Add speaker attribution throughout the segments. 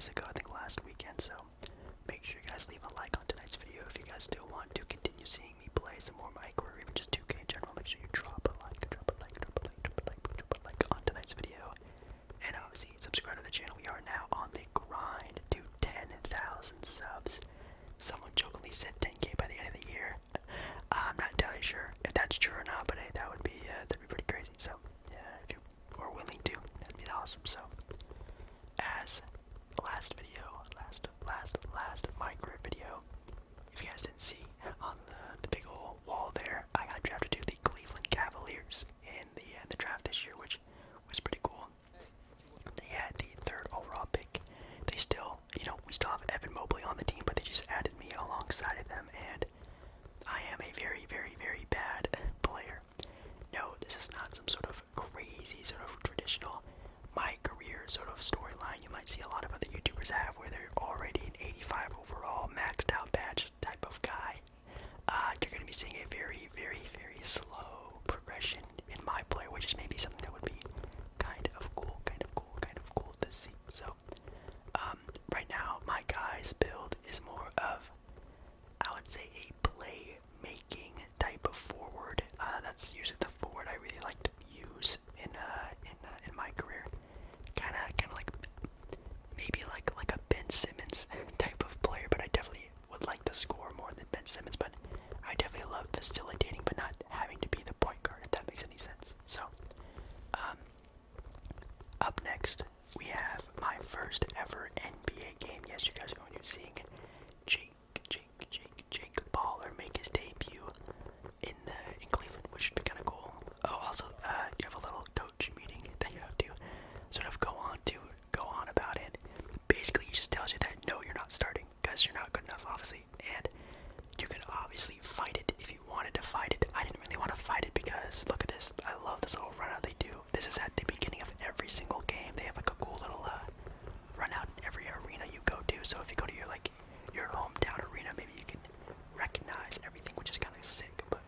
Speaker 1: days ago, I think last weekend, so make sure you guys leave a like on tonight's video if you guys still want to continue seeing me play some more MyCareer, even just 2K in general. Make sure you drop a like on tonight's video. And obviously, subscribe to the channel. We are now on the grind to 10,000 subs. Someone jokingly said 10K by the end of the year. I'm not entirely sure if that's true or not, but hey, that'd be pretty crazy. So, yeah, if you are willing to, that'd be awesome. So, as last MyCareer video, if you guys didn't see on the big old wall there, I got drafted to the Cleveland Cavaliers in the draft this year, which was pretty cool. They had the 3rd overall pick. They still, we still have Evan Mobley on the team, but they just added me alongside of them, and I am a very, very, very bad player. No, this is not some sort of crazy, sort of traditional MyCareer sort of storyline you might see a lot of other YouTubers have, where they're already an 85 overall, maxed out badge type of guy. You're going to be seeing a very, very, very slow progression in my play, which is maybe something that would be kind of cool to see. So, right now, my guy's build is more of, I would say, a play-making type of forward. That's usually the forward I really like to use in my career. Kind of like maybe like a Ben Simmons type of player, but I definitely would like to score more than Ben Simmons. But I definitely love facilitating, but not having to be the point guard, if that makes any sense. So, up next, we have my first ever NBA game. Yes, you guys are going to be seeing Jake Baller make his debut in Cleveland, which should be kind of cool. Oh, also, you have a little coach meeting that you have to sort of go on about it. Basically, he just tells you that no, you're not starting because you're not good enough, obviously, and you can obviously fight it if you wanted to fight it. I didn't really want to fight it because look at this. I love this little run out they do. This is at the beginning of every single game. They have like a cool little run out in every arena you go to. So if you go to your hometown arena, maybe you can recognize everything, which is kind of sick. But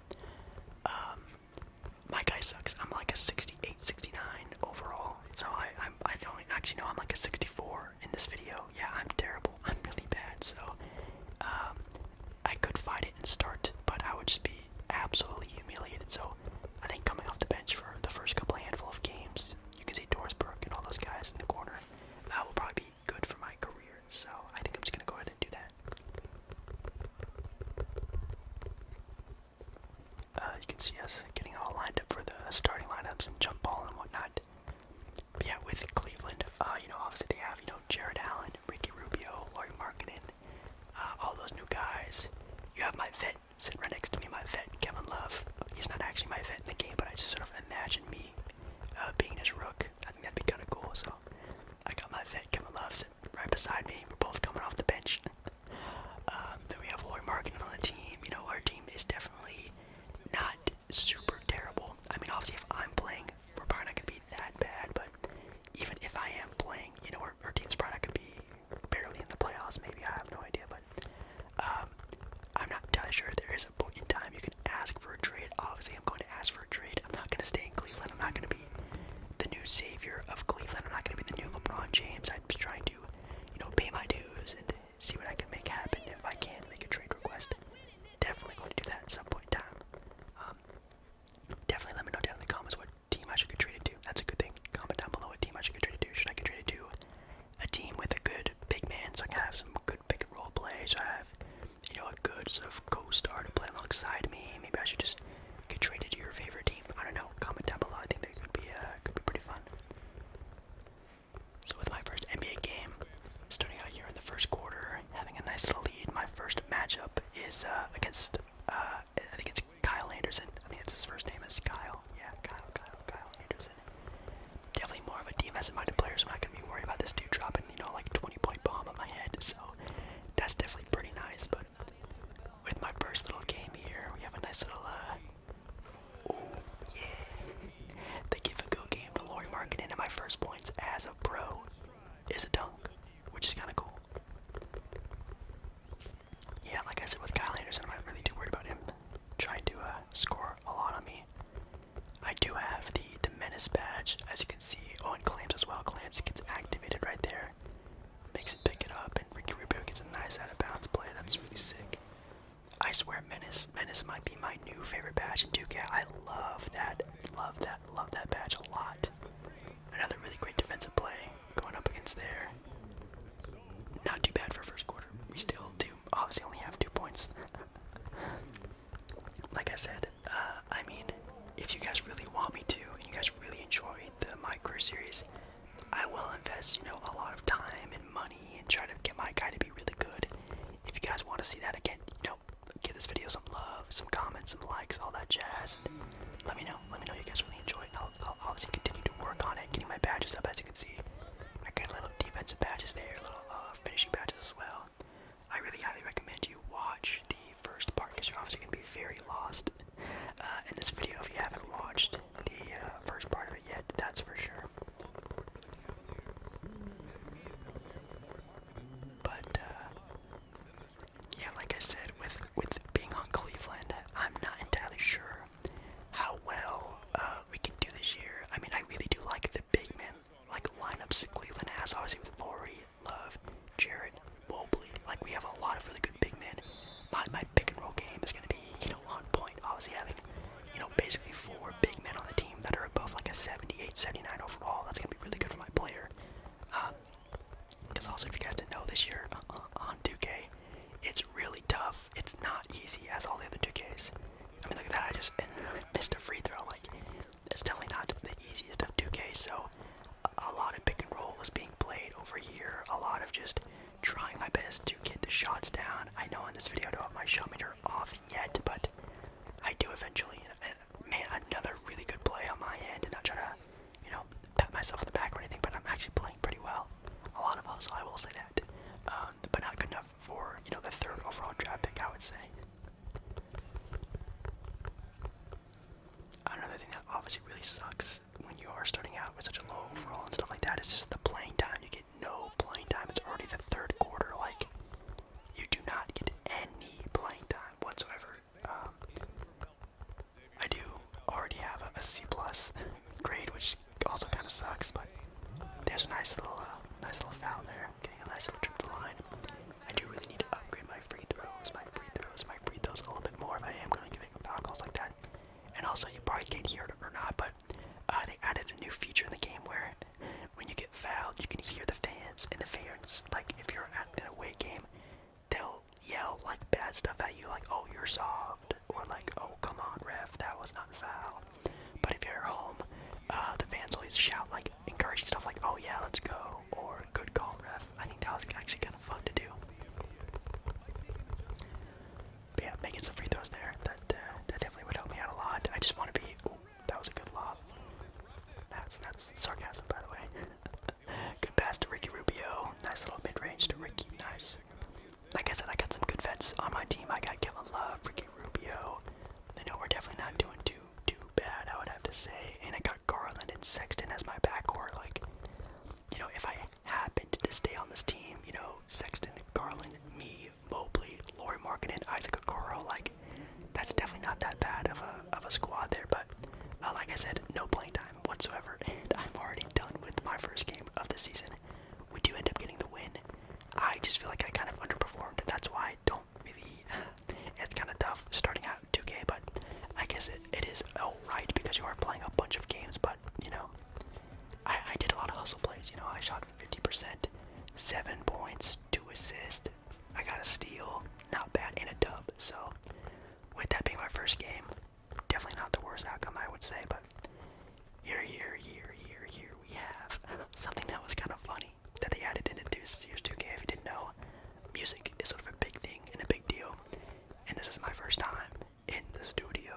Speaker 1: my guy sucks. I'm like a 68, 69 overall. So I don't actually know. I'm like a 64 in this video. Yeah, I'm terrible. I'm really bad. So I could fight it and start, but I would just be absolutely humiliated. So I think coming off the bench for the first couple handful of games, you can see Dorsberg and all those guys in the corner. That will probably be good for my career. So I think I'm just gonna go ahead and do that. You can see us getting all lined up for the starting lineups and jump ball and whatnot. But yeah, with Cleveland, obviously they have, Jared Allen, Ricky Rubio, Laurie Markkinen, all those new guys. You have my vet sitting right next to me, my vet, Kevin Love. He's not actually my vet in the game, but I just sort of imagine me being his rook. I think that'd be kind of cool. So I got my vet, Kevin Love, sitting right beside me. We're both coming off the bench. Then we have Laurie Markkinen on the team. Our team is definitely not super terrible. I mean, obviously, if I'm playing, we're probably not going to be that bad, but even if I am playing, our team's probably not going to be barely in the playoffs, maybe. I have no idea, but I'm not entirely sure. There is a point in time you can ask for a trade. Obviously, I'm going to ask for a trade. I'm not going to stay in Cleveland. I'm not going to be the new savior of Cleveland. I'm not going to be the new LeBron James. I'm just trying to, pay my dues and see what I can make happen. If I can make a trade request, definitely going to do that at some point in time. Definitely let me know down in the comments what team I should get traded to. That's a good thing. Comment down below what team I should get traded to. Should I get traded to a team with a good big man, so I can have some good pick and roll play, so I have, a good sort of co-star to play alongside me? Maybe I should just get traded to your favorite team. I don't know. Comment down below. I think that could be pretty fun. So with my first NBA game, starting out here in the first quarter, having a nice little lead. My first matchup is against, I think it's Kyle Anderson. I think it's his first name is Kyle. Yeah, Kyle Anderson. Definitely more of a defensive-minded player, so I'm not going to be worried about this dude dropping, like 20-point bomb on my head. So that's definitely pretty nice. But with my first little game here, we have a nice little, ooh, yeah. The give-and-go game to Laurie Markkinen, and my first points as a pro is a dunk, which is kind of cool. Yeah, like I said, with Kyle Anderson, I'm not really too worried about him trying to score a lot on me. I do have the Menace badge, as you can see. Oh, and Clams as well. Clams gets activated right there. Makes it big obviously having, basically 4 big men on the team that are above like a 78, 79 overall, that's going to be really good for my player. Because also, if you guys didn't know, this year on 2K, it's really tough. It's not easy as all the other 2Ks. I mean, look at that, I just missed a free throw. Like, it's definitely not the easiest of 2K, so a lot of pick and roll is being played over here. A lot of just trying my best to get the shots down. I know in this video I don't have my shot meter off yet, but I do eventually. And man, another really good play on my end, and not trying to, pat myself on the back or anything, but I'm actually playing pretty well. A lot of hustle, I will say that, but not good enough for, the 3rd overall draft pick, I would say. Another thing that obviously really sucks when you are starting out with such a low overall and stuff like that is just the playing time. You get no playing time. It's already the 3rd quarter. Like, you do not get any playing time whatsoever. I do already have a C+ grade, which also kind of sucks, but there's a nice little foul there. Getting a nice little trip to the line. I do really need to upgrade my free throws a little bit more if I am going to be making foul calls like that. And also, you probably can't hear it or not, but they added a new feature in the game where when you get fouled, you can hear the fans in the fans. Like, if you're at an away game, they'll yell like bad stuff at you, like, "Oh, you're soft," or like, "Oh, come on, ref, that was not foul." But if you're at home, the fans always shout like encouraging stuff like, "Oh yeah, let's go," or "Good call, ref." I think that was actually kind of fun to do. But yeah, making some free throws there, that definitely would help me out a lot. I just want to be, ooh, that was a good lob. That's sarcasm, by the way. Good pass to Ricky Rubio. Nice little mid-range to Ricky, nice. Like I said, I got some good vets on my team. I got Kevin Love, Ricky Rubio. I know we're definitely not doing too bad, I would have to say. And I got Garland and Sexton as my backcourt. Like, if I happened to stay on this team, Sexton, Garland, me, Mobley, Lauri Markkanen, Isaac Okoro, like, that's definitely not that bad of a squad there. But like I said, no playing time whatsoever, and I'm already done with my first game of the season. We do end up getting the win. I just feel like I kind of underperformed. That's why I don't really. It's kind of tough starting out 2K, but I guess it is alright because you are playing a bunch of games. But I did a lot of hustle plays. I shot 50%, 7 points, 2 assists. I got a steal, not bad, and a dub. So with that being my first game, definitely not the worst outcome, I would say. But here we have something that was kind of funny that they added into this year's 2K. If you didn't know, music is sort of a big thing and a big deal. And this is my first time in the studio.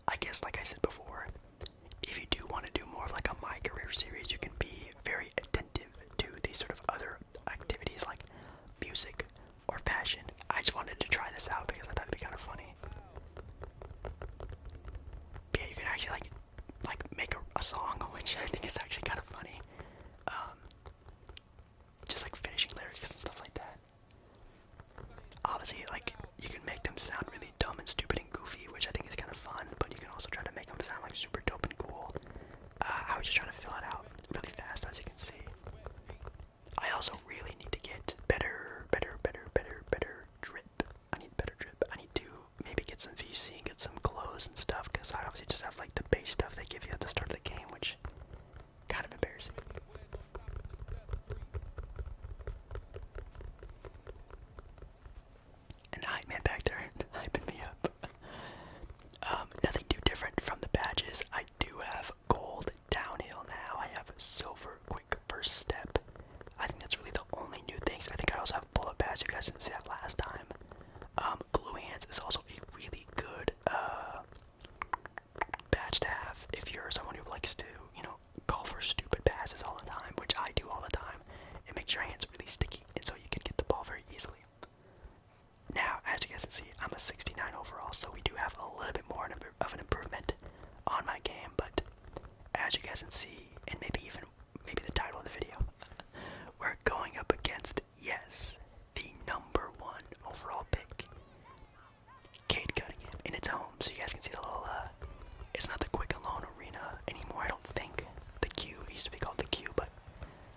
Speaker 1: I guess, like I said before, if you do want to do more of like a MyCareer series, you can be very attentive to these sort of other activities like music or fashion. I just wanted to try this out because I thought it'd be kind of funny. But yeah, you can actually like make a song, which I think is actually kind of funny. Just like finishing lyrics and stuff like that. Obviously, like, you can make them sound really dumb and stupid and goofy, which I think is kind of fun, but you can also try to make them sound like super dope and cool. I was just trying to fill it out really fast, as you can see. I also really need to get better drip. I need better drip. I need to maybe get some VC and get some clothes and stuff, because I obviously just have like the base stuff they give you at the start of the game, which kind of embarrassing. And the hype man back there hyping me up. Nothing too different from the badges. I do have gold downhill now. I have silver quick first step. I think that's really the only new things. I think I also have bullet pads. You guys didn't see that last time. Glue hands is also a really good badge to have if you're someone who likes to, call for stupid passes all the time, which I do all the time. It makes your hands really sticky, and so you can get the ball very easily. Now, as you guys can see, I'm a 69 overall, so we do have a little bit more of an improvement on my game, but as you guys can see, and maybe the title of the video, we're going up against, yes, the number 1 overall pick, Cade Cunningham, in its home. So you guys can see the little, it's not the Quick and Loan Arena anymore, I don't think. The Q, it used to be called the Q, but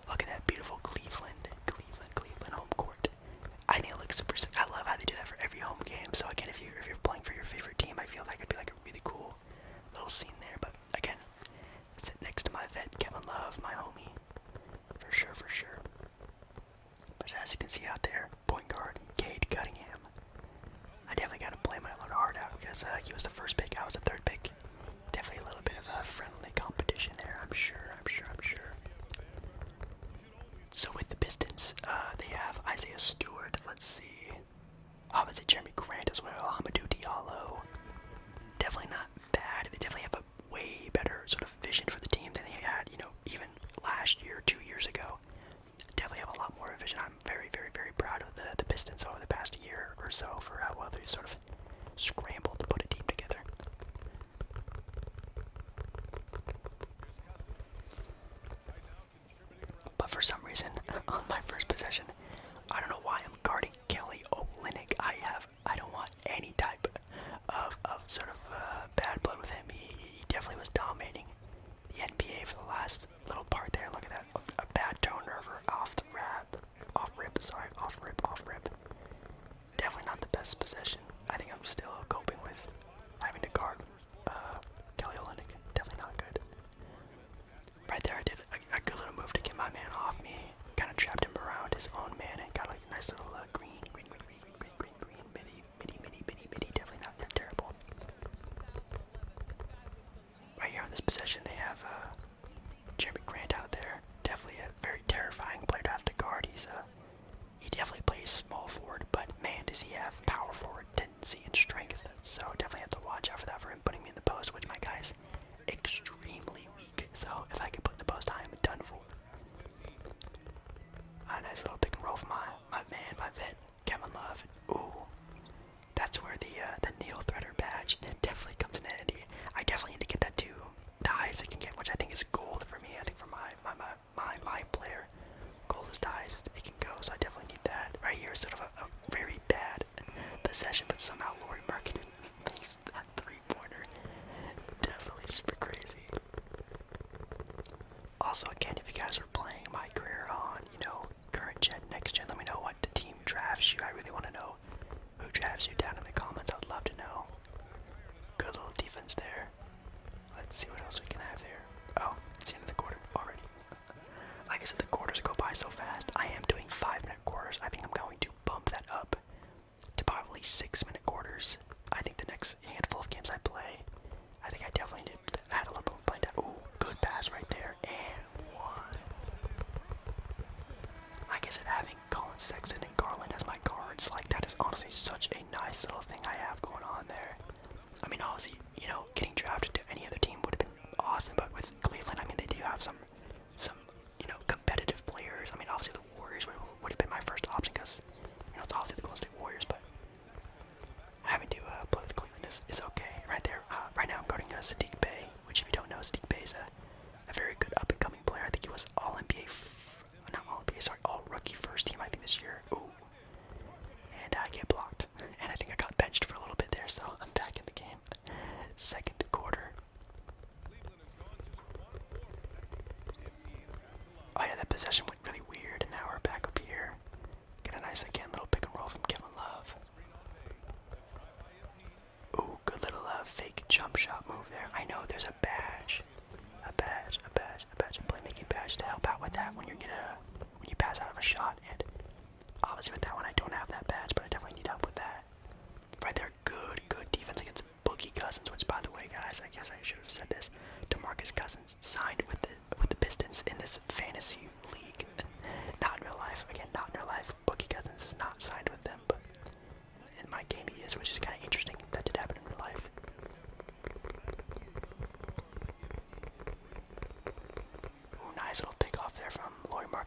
Speaker 1: look at that beautiful Cleveland home court. I think it looks super sick. I home game. So again, if you're playing for your favorite team, I feel that could be like a really cool little scene there. But again, sit next to my vet, Kevin Love, my homie, for sure, for sure. But as you can see out there, point guard Cade Cunningham. I definitely got to play my little heart out because he was the first pick, I was the third pick. Definitely a little bit of a friendly competition there, I'm sure. So with the Pistons, they have Isaiah Stewart, let's see, obviously Jeremy Grant as well, Hamidou Diallo. Definitely not bad. They definitely have a way better sort of vision for the team than they had, even last year, 2 years ago. Definitely have a lot more vision. I'm very, very, very proud of the Pistons over the past year or so for how well they sort of scrambled to put a team together. But for some reason, on my first possession, I don't know why I'm guarding Kelly Olynyk. I don't want any type of sort of bad blood with him. He definitely was dominating the NBA for the last little part there. Look at that, a bad turnover off rip. Definitely not the best possession. I think I'm still coping with having to guard Kelly Olynyk. Definitely not good. Right there, I did a good little move to get my man off me. Kind of trapped him around his own man and got like a nice little green, midi. Definitely not terrible. Right here on this possession, they have Jeremy Grant out there. Definitely a very terrifying player to have to guard. He definitely plays small forward, but man, does he have power forward tendency and strength. So definitely have to watch out for that for him putting me in the post, which my guy's extremely weak. So if I can put in the post, I am done for. A nice little pick and roll from my vet, Kevin Love. Ooh, that's where the Neil Threader badge definitely comes in handy. I definitely need to get that to the highest I can get, which I think is gold for me. I think for my player, gold is the highest it can go, so I definitely need that. Right here is sort of a very bad possession, but somehow Lauri Markkanen makes that three-pointer. Definitely super crazy. Also, again, if you guys are playing MyCareer on, current gen, next gen, let me know what team drafts you. I really want to know who drafts you down in the comments. I would love to know. Good little defense there. Let's see what else we can have there. Oh, it's the end of the quarter already. Like I said, the quarters go by so fast. I am doing 5-minute quarters. I think I'm going to bump that up to probably 6-minute quarters. I think the next handful of games I play, I think I definitely need to add a little bit of play time. Ooh, good pass right there. And one. Like I said, having Colin Sexton and Garland as my guards, like that is honestly such a nice little thing I have going on there. I mean, obviously, getting drafted to any other team would have been awesome, but with Cleveland, I mean, they do have some competitive players. I mean, obviously the Warriors would have been my first option because, it's obviously the Golden State Warriors, but having to play with Cleveland is okay. Right there, right now I'm guarding Sadiq Bey, which if you don't know, Sadiq Bey is a very good up-and-coming player. I think he was all-rookie first team, I think, this year. Ooh. And I get blocked. And I think I got benched for a little bit there, so I'm back in the game. Second quarter. Oh yeah, that possession went really weird, and now we're back up here. Get a nice, again, little pick and roll from Kevin Love. Ooh, good little fake jump shot move there. I know there's a playmaking badge to help out with that when you pass out of a shot. And obviously with that one, I don't have that badge, but I definitely need help with that. Right there, good defense against Boogie Cousins, which, by the way, guys, I guess I should have said this. DeMarcus Cousins signed with the Pistons in this fantasy league. Not in real life. Again, not in real life. Boogie Cousins is not signed with them, but in my game he is, which is kind of interesting. That did happen in real life. Ooh, nice little pick off there from Lauri Markkanen.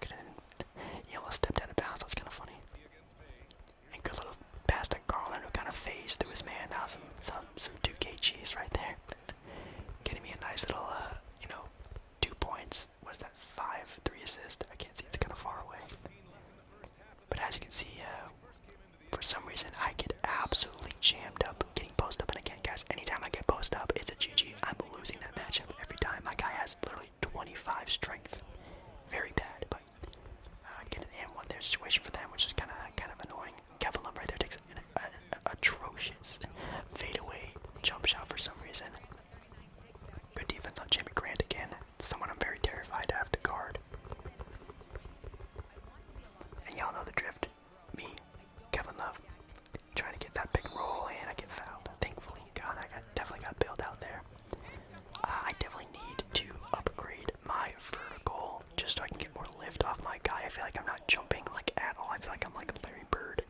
Speaker 1: I feel like I'm not jumping like at all. I feel like I'm like Larry Bird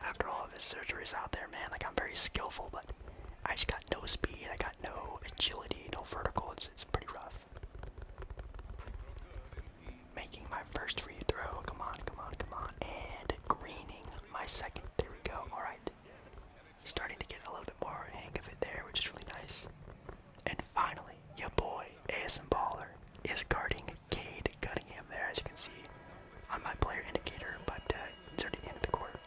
Speaker 1: after all of his surgeries out there, man. Like I'm very skillful, but I just got no speed. I got no agility, no vertical. It's pretty rough. Making my first free throw. Come on, come on, come on. And greening my second. There we go. All right. Starting to get a little bit more hang of it there, which is really nice. And finally, your boy, ASMballeR, is guarding Cade Cunningham there, as you can see on my player indicator, but it's already the end of the quarter.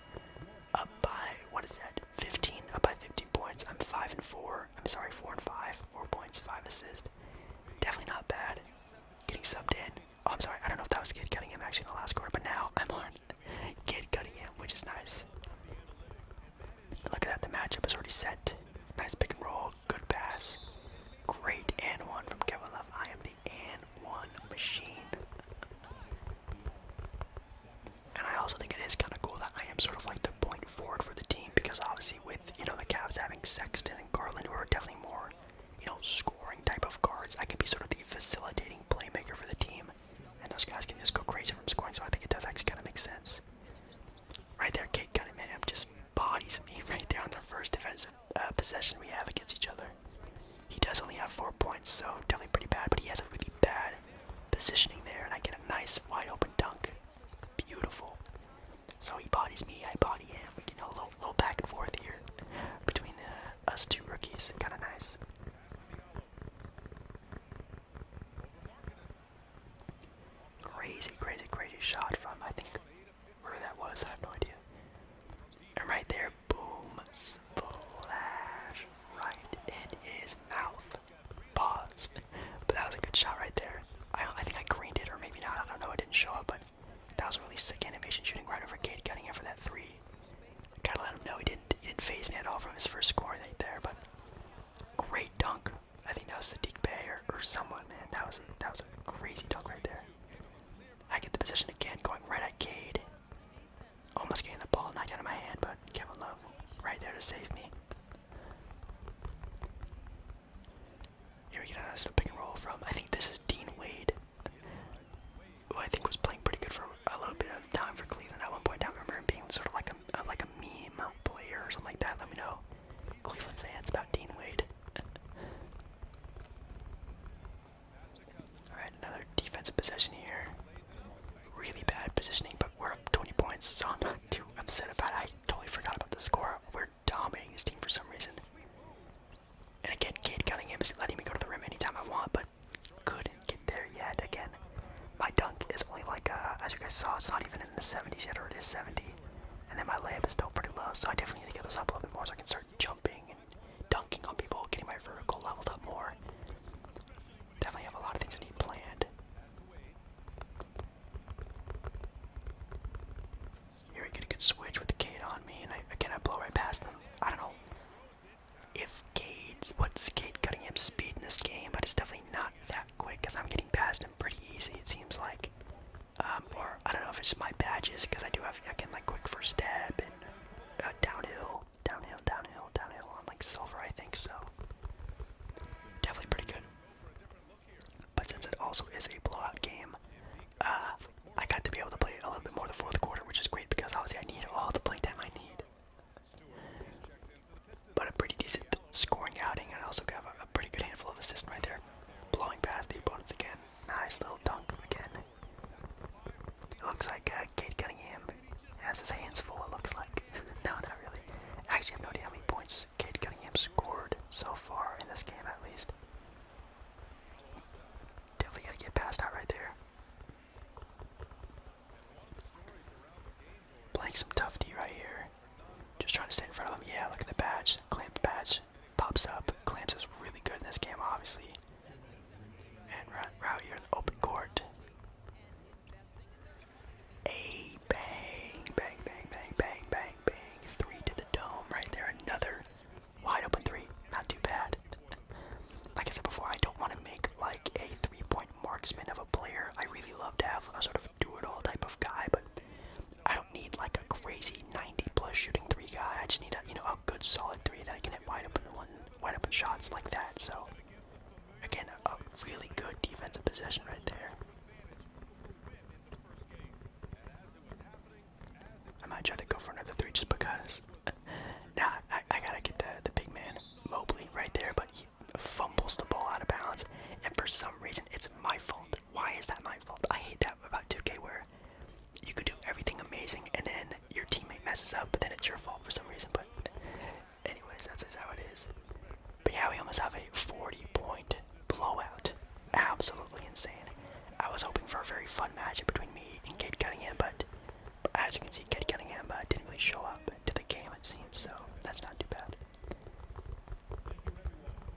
Speaker 1: Up by, what is that, 15, up by 15 points. I'm 5 and 4, I'm sorry, 4 and 5, 4 points, 5 assists. Definitely not bad. Getting subbed in. Oh, I'm sorry, I don't know if that was Cade Cunningham actually in the last quarter, but now I'm on Cade Cunningham, which is nice. Look at that, the matchup is already set. Nice pick and roll, good pass. Great and one from Kevin Love. I am the and one machine. And I also think it is kind of cool that I am sort of like the point forward for the team, because obviously with, you know, the Cavs having Sexton and Garland, who are definitely more, you know, scoring type of guards, I can be sort of the facilitating playmaker for the team, and those guys can just go crazy from scoring, so I think it does actually kind of make sense. Right there, Cade Cunningham just bodies me right there on the first defensive possession we have against each other. He does only have 4 points, so definitely pretty bad, but he has a really bad positioning there, and I get a nice wide open dunk. Beautiful. So he bodies me, I body him. We can, you know, a little back and forth here between us two rookies. Kind of nice. Crazy, crazy, crazy shot from, I think, where that was. I have no idea. And right there, boom, splash, right in his mouth. Pause. But that was a good shot right there. I think I greened it, or maybe not. I don't know. It didn't show up, but that was a really sick animation shooting right over Cade Cunningham for that three. Gotta let him know he didn't phase me at all from his first score right there. But great dunk. I think that was Sadiq Bey or someone, man. That was a crazy dunk right there. I get the position again, going right at Cade. Almost getting the ball knocked out of my hand, but Kevin Love right there to save me. Here we get a nice pick and roll from, I think this is Dean Wade, who I think was playing pretty good for a little bit of time for Cleveland at one point. I remember him being sort of like a meme player or something like that. Let me know, Cleveland fans, about Dean Wade. Alright, another defensive possession here. Really bad positioning, but we're up 20 points, so I'm not too upset about it. I totally forgot about the score. We're dominating this team for some reason. And again, Cade Cunningham is letting me go to the rim anytime I want, but couldn't get there yet. Again, my dunk is only like, as you guys saw, it's not even in the 70s yet, or it is 70. And then my layup is still pretty low, so I definitely need to get those up a little bit more so I can start jumping and dunking on people, getting my vertical leveled up more. Definitely have a lot of things I need planned. Here we get a good switch with the Cade on me, and I blow right past him. I don't know if what's Cade Cunningham's speed in this game, but it's definitely not that quick, because I'm getting past him pretty easy, it seems like. Or I don't know if it's my badges, because I do have, again, like quick first step and downhill on like silver, I think, so definitely pretty good. But since it also is a blowout game, I got to be able to play a little bit more the fourth quarter, which is great, because obviously I need all the playtime I need. But a pretty decent scoring outing, and I also got a pretty good handful of assists right there. Blowing past the opponents again. Nice little dunk again. It looks like Cade Cunningham has his hands full, it looks like. No, not really. I actually have no idea how many points Cade Cunningham scored so far in this game, at least. Definitely gotta get past out right there. Playing some tough D right here. Just trying to stay in front of him. Yeah, look at the badge. Clamp's badge pops up. Clamps is really good in this game, obviously. And we're out here in the open court. A bang, bang, bang, bang, bang, bang, bang. Three to the dome right there. Another wide open three. Not too bad. Like I said before, I don't want to make like a 3-point marksman of a player. I really love to have a sort of do-it-all type of guy, but I don't need like a crazy 90+ shooting three guy. I just need a good solid three that I can hit wide open shots like that. So again, a really good defensive possession right there. might try to go for another 3 just because. Nah, I gotta get the big man, Mobley, right there, but he fumbles the ball out of bounds, and for some reason, it's my fault. Why is that my fault? I hate that about 2K where you could do everything amazing, and then your teammate messes up, but then it's your fault for some reason, but anyways, that's just how it is. But yeah, we almost have a 40-point blowout. Absolutely insane. I was hoping for a very fun matchup between me and Cade Cunningham, but as you can see, Cade Cunningham didn't really show up to the game, it seems, so that's not too bad.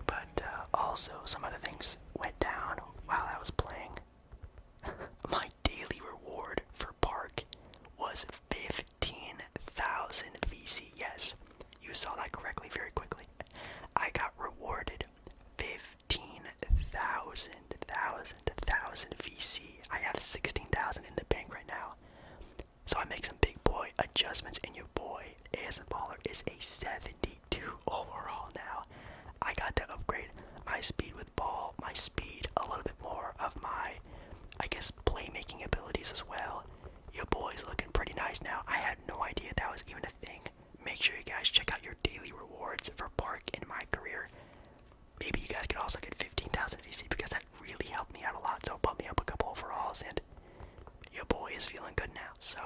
Speaker 1: But also, some other things went down while I was playing. My daily reward for Park was 15,000 VC. Yes, you saw that correctly very quickly. I got rewarded 15,000 VC. I have 16,000 in the bank right now. So I make some big boy adjustments, and your boy ASMballeR is a 72 overall now. I got to upgrade my speed with ball, my speed, a little bit more of my, I guess, playmaking abilities as well. Your boy's looking pretty nice now. I had no idea that was even a thing. Make sure you guys check out your daily rewards for Park in MyCareer. Maybe you guys could also get 15,000 VC because that really helped me out a lot. So bump me up a couple overalls, and your boy is feeling good now. So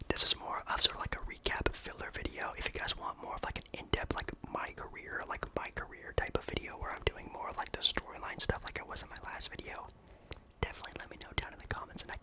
Speaker 1: this is more of sort of like a recap filler video. If you guys want more of like an in-depth like MyCareer type of video where I'm doing more of like the storyline stuff like I was in my last video, definitely let me know down in the comments and I